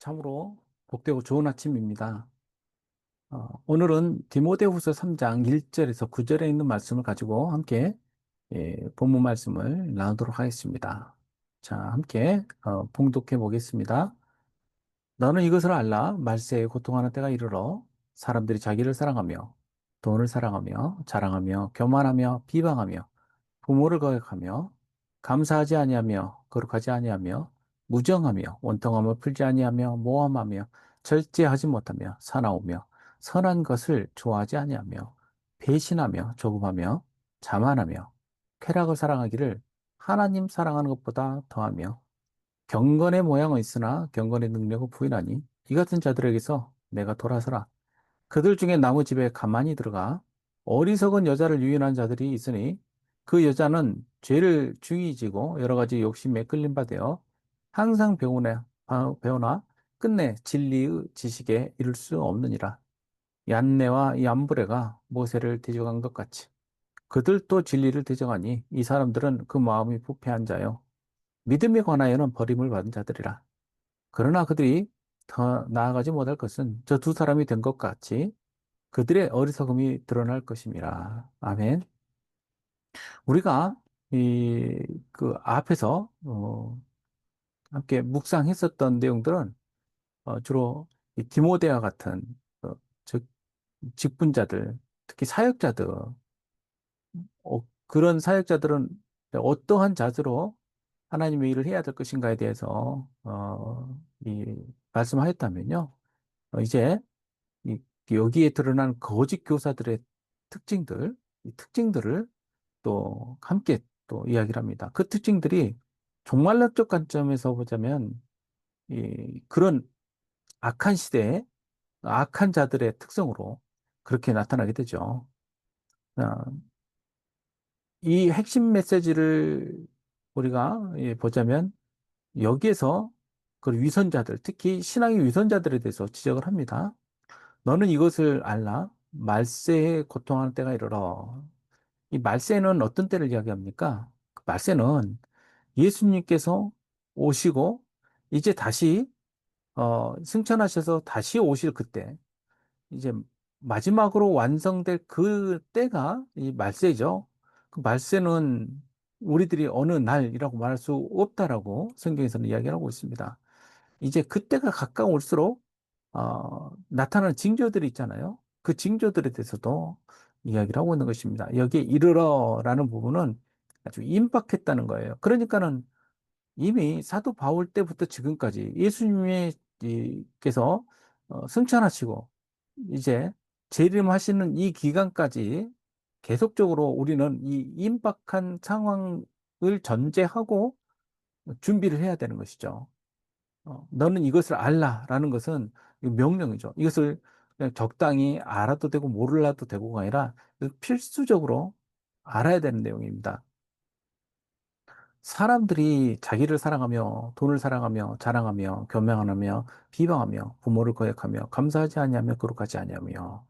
참으로 복되고 좋은 아침입니다. 오늘은 디모데후서 3장 1절에서 9절에 있는 말씀을 가지고 함께 본문 말씀을 나누도록 하겠습니다. 자, 함께 봉독해 보겠습니다. 너는 이것을 알라. 말세에 고통하는 때가 이르러 사람들이 자기를 사랑하며 돈을 사랑하며 자랑하며 교만하며 비방하며 부모를 거역하며 감사하지 아니하며 거룩하지 아니하며 무정하며 원통함을 풀지 아니하며 모함하며 절제하지 못하며 사나우며 선한 것을 좋아하지 아니하며 배신하며 조급하며 자만하며 쾌락을 사랑하기를 하나님 사랑하는 것보다 더하며 경건의 모양은 있으나 경건의 능력은 부인하니 이 같은 자들에게서 내가 돌아서라. 그들 중에 나무 집에 가만히 들어가 어리석은 여자를 유인한 자들이 있으니 그 여자는 죄를 중히 지고 여러 가지 욕심에 끌림 받아 항상 배우나 끝내 진리의 지식에 이를 수 없느니라. 얀네와 얀브레가 모세를 대적한 것 같이 그들도 진리를 대적하니 이 사람들은 그 마음이 부패한 자요 믿음에 관하여는 버림을 받은 자들이라. 그러나 그들이 더 나아가지 못할 것은 저 두 사람이 된 것 같이 그들의 어리석음이 드러날 것임이라. 아멘. 우리가 그 앞에서 함께 묵상했었던 내용들은 주로 이 디모데와 같은 어, 즉 직분자들, 특히 사역자들, 그런 사역자들은 어떠한 자세로 하나님의 일을 해야 될 것인가에 대해서 말씀하였다면요. 이제 이, 여기에 드러난 거짓 교사들의 특징들, 이 특징들을 또 함께 또 이야기를 합니다. 그 특징들이 종말론적 관점에서 보자면 그런 악한 시대에 악한 자들의 특성으로 그렇게 나타나게 되죠. 아, 이 핵심 메시지를 우리가 보자면 여기에서 그 위선자들, 특히 신앙의 위선자들에 대해서 지적을 합니다. 너는 이것을 알라. 말세에 고통하는 때가 이르러. 이 말세는 어떤 때를 이야기합니까? 그 말세는 예수님께서 오시고 이제 다시 승천하셔서 다시 오실 그때 이제 마지막으로 완성될 그 때가 이 말세죠. 그 말세는 우리들이 어느 날이라고 말할 수 없다라고 성경에서는 이야기를 하고 있습니다. 이제 그때가 가까울수록 나타나는 징조들이 있잖아요. 그 징조들에 대해서도 이야기를 하고 있는 것입니다. 여기에 이르러라는 부분은 아주 임박했다는 거예요. 그러니까는 이미 사도 바울 때부터 지금까지 예수님께서 승천하시고 이제 재림하시는 이 기간까지 계속적으로 우리는 이 임박한 상황을 전제하고 준비를 해야 되는 것이죠. 너는 이것을 알라라는 것은 명령이죠. 이것을 그냥 적당히 알아도 되고 모르라도 되고가 아니라 필수적으로 알아야 되는 내용입니다. 사람들이 자기를 사랑하며 돈을 사랑하며 자랑하며 교명하며 비방하며 부모를 거역하며 감사하지 아니하며 거룩하지 아니하며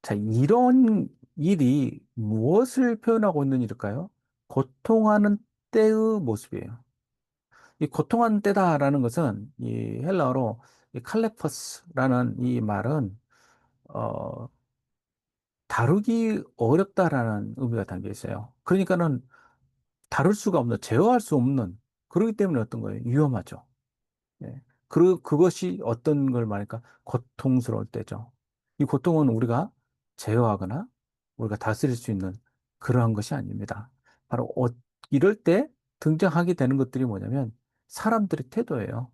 자 이런 일이 무엇을 표현하고 있는 일일까요? 고통하는 때의 모습이에요. 이 고통하는 때다라는 것은 이 헬라어로 이 칼레퍼스라는 이 말은 어 다루기 어렵다라는 의미가 담겨 있어요. 그러니까는 다룰 수가 없는, 제어할 수 없는, 그렇기 때문에 어떤 거예요? 위험하죠. 예. 그것이 어떤 걸 말할까? 고통스러울 때죠. 이 고통은 우리가 제어하거나 우리가 다스릴 수 있는 그러한 것이 아닙니다. 바로 이럴 때 등장하게 되는 것들이 뭐냐면 사람들의 태도예요.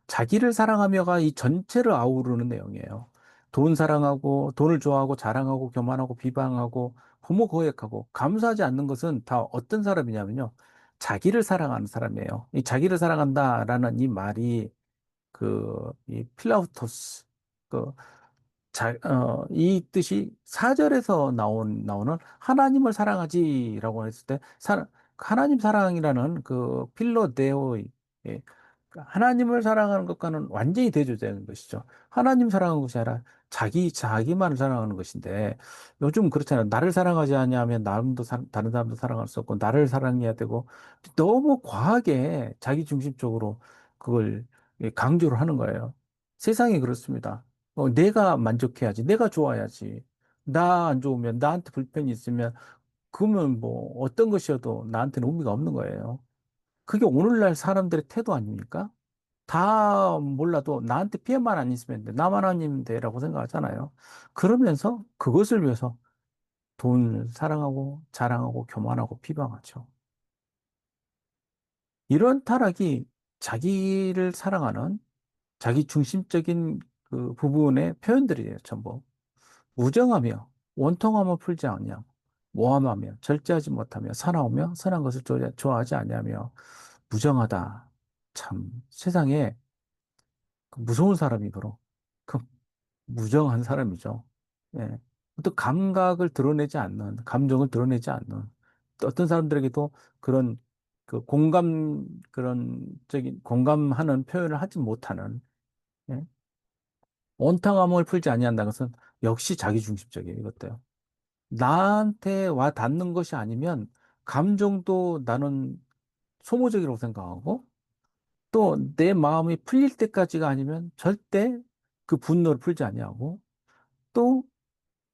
자기를 사랑하며가 이 전체를 아우르는 내용이에요. 돈 사랑하고, 돈을 좋아하고, 자랑하고, 교만하고, 비방하고, 부모 거역하고, 감사하지 않는 것은 다 어떤 사람이냐면요. 자기를 사랑하는 사람이에요. 이 자기를 사랑한다라는 이 말이 이 필라우토스, 그, 이 뜻이 사절에서 나오는 하나님을 사랑하지라고 했을 때, 하나님 사랑이라는 그 필로데오의, 예, 하나님을 사랑하는 것과는 완전히 대조되는 것이죠. 하나님 사랑하는 것이 아니라 자기만을 사랑하는 것인데, 요즘 그렇잖아요. 나를 사랑하지 않냐면 다른 사람도 사랑할 수 없고, 나를 사랑해야 되고, 너무 과하게 자기 중심적으로 그걸 강조를 하는 거예요. 세상이 그렇습니다. 내가 만족해야지. 내가 좋아야지. 나 안 좋으면, 나한테 불편이 있으면, 그러면 뭐 어떤 것이어도 나한테는 의미가 없는 거예요. 그게 오늘날 사람들의 태도 아닙니까? 다 몰라도 나한테 피해만 안 있으면 돼. 나만 아니면 돼라고 생각하잖아요. 그러면서 그것을 위해서 돈을 사랑하고 자랑하고 교만하고 비방하죠. 이런 타락이 자기를 사랑하는 자기 중심적인 그 부분의 표현들이에요, 전부. 무정하며 원통함을 풀지 않냐. 모함하며 절제하지 못하며 사나우며 선한 것을 좋아하지 않냐며 무정하다. 참 세상에 그 무서운 사람이 바로 그 무정한 사람이죠. 예. 어떤 감각을 드러내지 않는, 감정을 드러내지 않는, 또 어떤 사람들에게도 그런 그 그런 공감하는 표현을 하지 못하는, 예. 원탕함을 풀지 아니한다는 것은 역시 자기중심적이에요, 이것도요. 나한테 와 닿는 것이 아니면 감정도 나는 소모적이라고 생각하고 또 내 마음이 풀릴 때까지가 아니면 절대 그 분노를 풀지 아니하고 또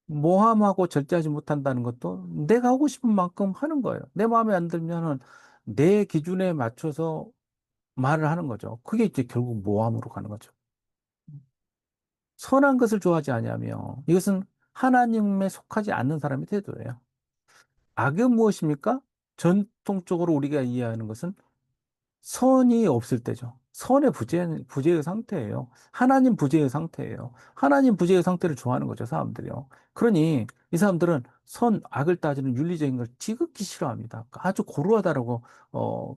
모함하고 절제하지 못한다는 것도 내가 하고 싶은 만큼 하는 거예요. 내 마음에 안 들면은 내 기준에 맞춰서 말을 하는 거죠. 그게 이제 결국 모함으로 가는 거죠. 선한 것을 좋아하지 아니하며 이것은 하나님에 속하지 않는 사람의 태도예요. 악은 무엇입니까? 전통적으로 우리가 이해하는 것은 선이 없을 때죠. 선의 부재의 상태예요. 하나님 부재의 상태예요. 하나님 부재의 상태를 좋아하는 거죠, 사람들이요. 그러니 이 사람들은 악을 따지는 윤리적인 걸 지극히 싫어합니다. 아주 고루하다라고,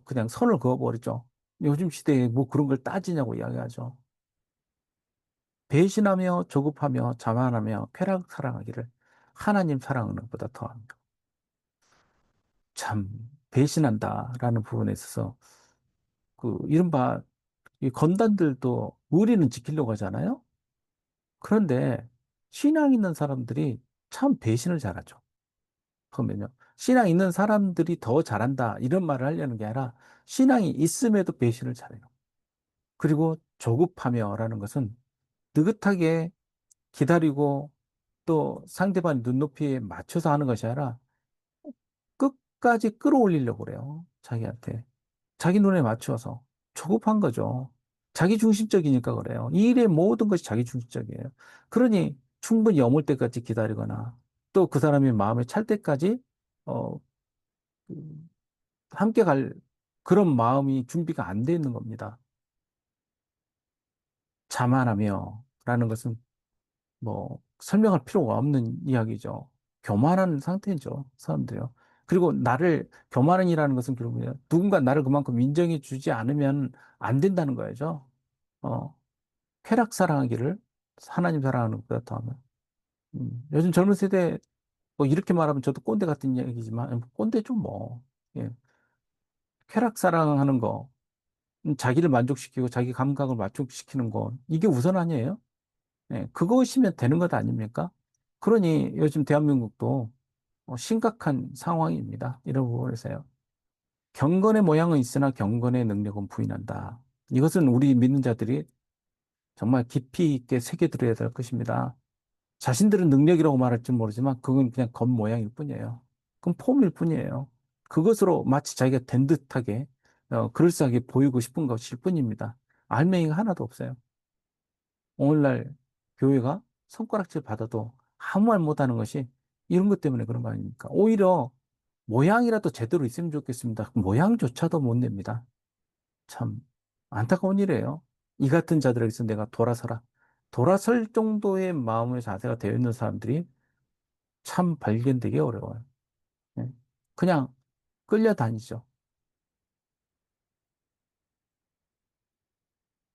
그냥 선을 그어버리죠. 요즘 시대에 뭐 그런 걸 따지냐고 이야기하죠. 배신하며 조급하며 자만하며 쾌락 사랑하기를 하나님 사랑하는 것보다 더합니다. 참, 배신한다라는 부분에 있어서 이른바 이 건단들도 의리는 지키려고 하잖아요. 그런데 신앙 있는 사람들이 참 배신을 잘하죠. 그러면요. 신앙 있는 사람들이 더 잘한다 이런 말을 하려는 게 아니라 신앙이 있음에도 배신을 잘해요. 그리고 조급하며라는 것은 느긋하게 기다리고 또 상대방 눈높이에 맞춰서 하는 것이 아니라 끝까지 끌어올리려고 그래요. 자기한테. 자기 눈에 맞춰서 조급한 거죠. 자기 중심적이니까 그래요. 이 일의 모든 것이 자기 중심적이에요. 그러니 충분히 여물 때까지 기다리거나 또 그 사람의 마음에 찰 때까지 어, 그, 함께 갈 그런 마음이 준비가 안 돼 있는 겁니다. 자만하며 라는 것은 뭐 설명할 필요가 없는 이야기죠. 교만한 상태죠, 사람들이요. 그리고 교만이라는 것은 결국은 누군가 나를 그만큼 인정해 주지 않으면 안 된다는 거죠. 어, 쾌락 사랑하기를 하나님 사랑하는 것보다 더하면. 요즘 젊은 세대 뭐 이렇게 말하면 저도 꼰대 같은 얘기지만 꼰대죠 뭐. 예. 쾌락 사랑하는 거, 자기를 만족시키고 자기 감각을 만족시키는 거 이게 우선 아니에요? 예. 그것이면 되는 것 아닙니까? 그러니 요즘 대한민국도 심각한 상황입니다. 이런 부분에서요. 경건의 모양은 있으나 경건의 능력은 부인한다. 이것은 우리 믿는 자들이 정말 깊이 있게 새겨들어야 될 것입니다. 자신들은 능력이라고 말할지 모르지만 그건 그냥 겉모양일 뿐이에요. 그건 폼일 뿐이에요. 그것으로 마치 자기가 된 듯하게 그럴싸하게 보이고 싶은 것일 뿐입니다. 알맹이가 하나도 없어요. 오늘날 교회가 손가락질 받아도 아무 말 못하는 것이 이런 것 때문에 그런 거 아닙니까? 오히려 모양이라도 제대로 있으면 좋겠습니다. 그 모양조차도 못 냅니다. 참 안타까운 일이에요. 이 같은 자들에게서 내가 돌아서라. 돌아설 정도의 마음의 자세가 되어 있는 사람들이 참 발견되기 어려워요. 예. 그냥 끌려다니죠.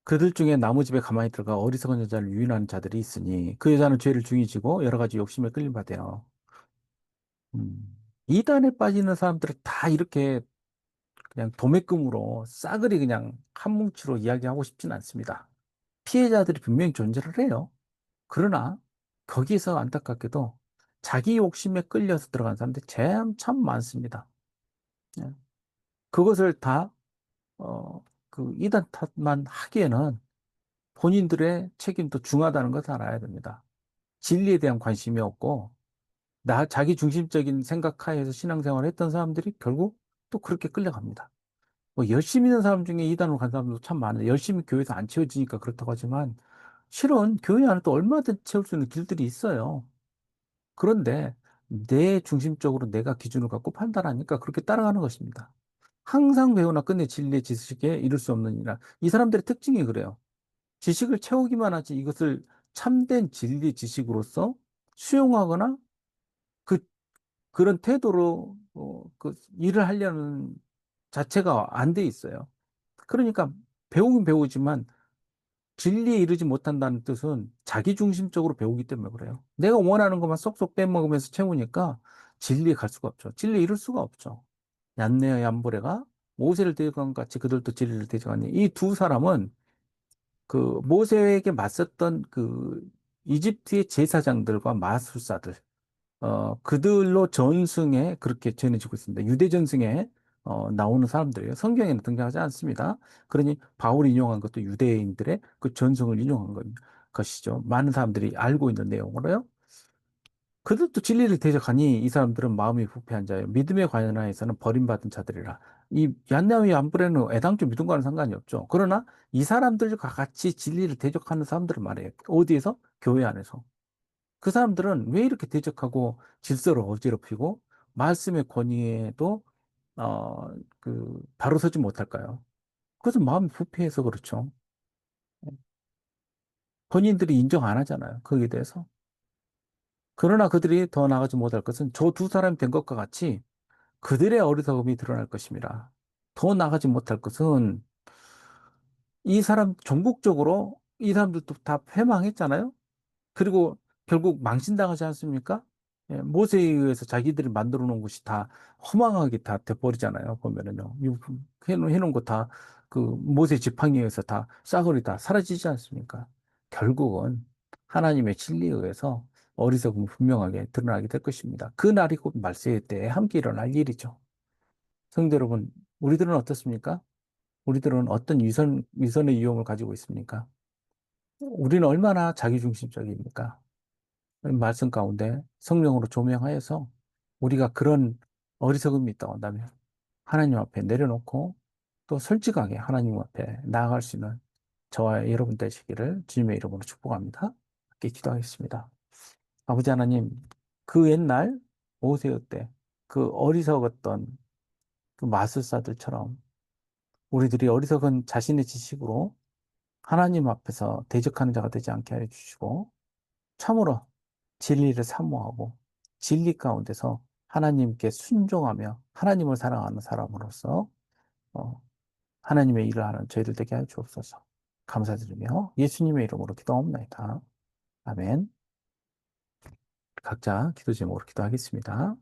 그들 중에 나무집에 가만히 들어가 어리석은 여자를 유인하는 자들이 있으니 그 여자는 죄를 중히 지고 여러 가지 욕심에 끌림 받아요. 이단에 빠지는 사람들을 다 이렇게 그냥 도매금으로 싸그리 그냥 한 뭉치로 이야기하고 싶진 않습니다. 피해자들이 분명히 존재를 해요. 그러나 거기서 안타깝게도 자기 욕심에 끌려서 들어간 사람들이 참 많습니다. 예. 그것을 다, 이단 탓만 하기에는 본인들의 책임도 중하다는 것을 알아야 됩니다. 진리에 대한 관심이 없고, 자기 중심적인 생각하에서 신앙생활을 했던 사람들이 결국 또 그렇게 끌려갑니다. 뭐 열심히 있는 사람 중에 이단으로 간 사람도 참 많은데 열심히 교회에서 안 채워지니까 그렇다고 하지만 실은 교회 안에 또 얼마든지 채울 수 있는 길들이 있어요. 그런데 내 중심적으로 내가 기준을 갖고 판단하니까 그렇게 따라가는 것입니다. 항상 배우나 끝내 진리의 지식에 이를 수 없느니라. 이 사람들의 특징이 그래요. 지식을 채우기만 하지 이것을 참된 진리 지식으로서 수용하거나 그, 그런 태도로 그 일을 하려는 자체가 안 돼 있어요. 그러니까 배우긴 배우지만 진리에 이르지 못한다는 뜻은 자기중심적으로 배우기 때문에 그래요. 내가 원하는 것만 쏙쏙 빼먹으면서 채우니까 진리에 갈 수가 없죠. 진리에 이룰 수가 없죠. 얀네와 얀보레가 모세를 대적한 것 같이 그들도 진리를 대적하니 이 두 사람은 그 모세에게 맞섰던 그 이집트의 제사장들과 마술사들 그들로 전승에 그렇게 전해지고 있습니다. 유대 전승에 나오는 사람들이에요. 성경에는 등장하지 않습니다. 그러니 바울이 인용한 것도 유대인들의 그 전승을 인용한 것이죠. 많은 사람들이 알고 있는 내용으로요. 그들도 진리를 대적하니 이 사람들은 마음이 부패한 자예요. 믿음에 관하여서는 버림받은 자들이라. 이 얀나위 안브레는 애당초 믿음과는 상관이 없죠. 그러나 이 사람들과 같이 진리를 대적하는 사람들을 말해요. 어디에서? 교회 안에서. 그 사람들은 왜 이렇게 대적하고 질서를 어지럽히고 말씀의 권위에도 바로 서지 못할까요? 그것은 마음이 부패해서 그렇죠. 본인들이 인정 안 하잖아요. 거기에 대해서. 그러나 그들이 더 나아가지 못할 것은 저 두 사람이 된 것과 같이 그들의 어리석음이 드러날 것입니다. 더 나아가지 못할 것은 이 사람 전국적으로 이 사람들도 다 패망했잖아요. 그리고 결국 망신당하지 않습니까? 예, 모세에 의해서 자기들이 만들어 놓은 것이 다 허망하게 다 돼버리잖아요. 보면은요. 해놓은 거 다 그 모세 지팡이에 의해서 다 싸그리 다 사라지지 않습니까? 결국은 하나님의 진리에 의해서 어리석음이 분명하게 드러나게 될 것입니다. 그 날이 곧 말세의 때에 함께 일어날 일이죠. 성도 여러분, 우리들은 어떻습니까? 우리들은 어떤 위선의 유형을 가지고 있습니까? 우리는 얼마나 자기중심적입니까? 말씀 가운데 성령으로 조명하여서 우리가 그런 어리석음이 있다고 한다면 하나님 앞에 내려놓고 또 솔직하게 하나님 앞에 나아갈 수 있는 저와 여러분 되시기를 주님의 이름으로 축복합니다. 함께 기도하겠습니다. 아버지 하나님, 그 옛날 모세의 때 그 어리석었던 그 마술사들처럼 우리들이 어리석은 자신의 지식으로 하나님 앞에서 대적하는 자가 되지 않게 하여 주시고 참으로 진리를 사모하고 진리 가운데서 하나님께 순종하며 하나님을 사랑하는 사람으로서 어, 하나님의 일을 하는 저희들 되게 하여 주옵소서. 감사드리며 예수님의 이름으로 기도하옵나이다. 아멘. 각자 기도 제목으로 기도하겠습니다.